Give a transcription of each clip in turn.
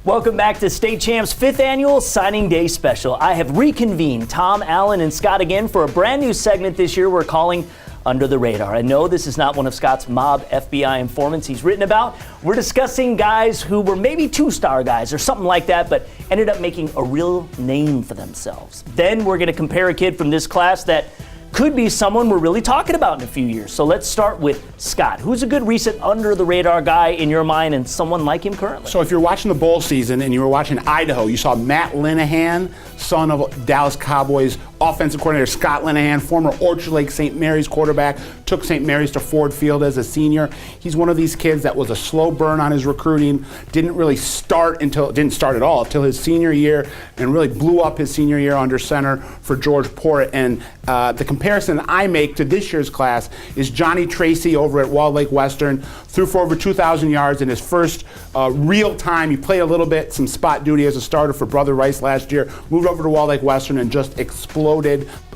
Welcome back to State Champ's 5th Annual Signing Day Special. I have reconvened Tom, Allen, and Scott again for a brand new segment this year we're calling Under the Radar. I know this is not one of Scott's mob FBI informants he's written about. We're discussing guys who were maybe two-star guys or something like that, but ended up making a real name for themselves. Then we're going to compare a kid from this class that could be someone we're really talking about in a few years. So let's start with Scott. Who's a good recent under-the-radar guy in your mind and someone like him currently? So if you're watching the bowl season and you were watching Idaho, you saw Matt Linehan, son of Dallas Cowboys offensive coordinator Scott Linehan, former Orchard Lake St. Mary's quarterback, took St. Mary's to Ford Field as a senior. He's one of these kids that was a slow burn on his recruiting, didn't start at all until his senior year, and really blew up his senior year under center for George Port. And the comparison I make to this year's class is Johnny Tracy over at Walled Lake Western, threw for over 2,000 yards in his first real time. He played a little bit, some spot duty as a starter for Brother Rice last year, moved over to Walled Lake Western and just exploded.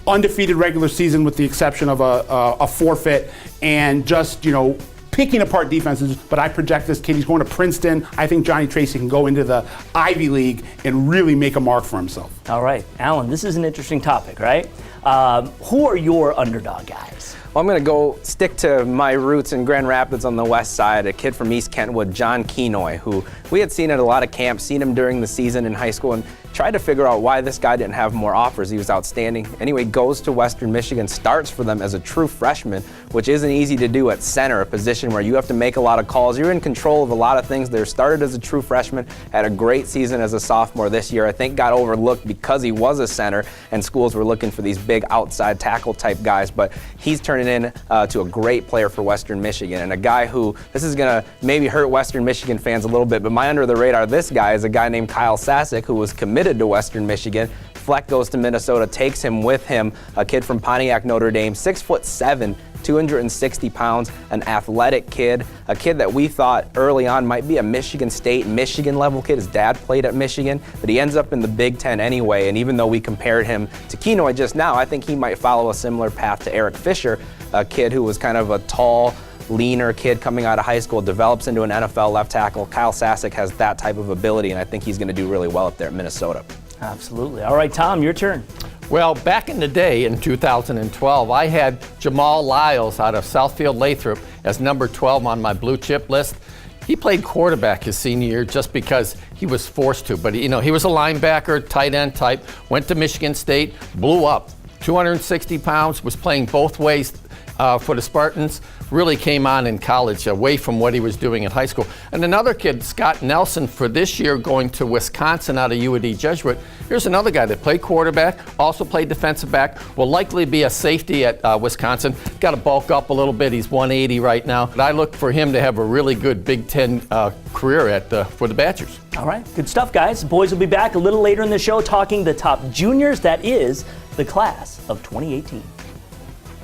Undefeated regular season with the exception of a forfeit, and just, picking apart defenses. But I project this kid, he's going to Princeton. I think Johnny Tracy can go into the Ivy League and really make a mark for himself. All right, Alan, this is an interesting topic, right? Who are your underdog guys? Well, I'm going to go stick to my roots in Grand Rapids on the west side, a kid from East Kentwood, John Kenoy, who we had seen at a lot of camps, seen him during the season in high school, and tried to figure out why this guy didn't have more offers. He was outstanding. Anyway, goes to Western Michigan, starts for them as a true freshman, which isn't easy to do at center, a position where you have to make a lot of calls. You're in control of a lot of things there. Started as a true freshman, had a great season as a sophomore this year. I think got overlooked because he was a center and schools were looking for these big outside tackle type guys, but he's turning in to a great player for Western Michigan, and a guy who, this is going to maybe hurt Western Michigan fans a little bit, but my under the radar, this guy is a guy named Kyle Faksic, who was committed to Western Michigan. Fleck goes to Minnesota, takes him with him, a kid from Pontiac, Notre Dame, 6'7", 260 pounds, an athletic kid, a kid that we thought early on might be a Michigan State, Michigan level kid. His dad played at Michigan, but he ends up in the Big Ten anyway, and even though we compared him to Kenoy just now, I think he might follow a similar path to Eric Fisher, a kid who was kind of a tall, leaner kid coming out of high school, develops into an NFL left tackle. Kyle Faksic has that type of ability, and I think he's going to do really well up there at Minnesota. Absolutely. All right, Tom, your turn. Well, back in the day, in 2012, I had Jamal Isles out of Southfield Lathrop as number 12 on my blue chip list. He played quarterback his senior year just because he was forced to, but he was a linebacker, tight end type, went to Michigan State, blew up, 260 pounds, was playing both ways for the Spartans, really came on in college away from what he was doing in high school. And another kid, Scott Nelson, for this year going to Wisconsin out of UAD Jesuit. Here's another guy that played quarterback, also played defensive back, will likely be a safety at Wisconsin. Got to bulk up a little bit. He's 180 right now. But I look for him to have a really good Big Ten career for the Badgers. All right, good stuff, guys. The boys will be back a little later in the show talking the top juniors, that is the class of 2018.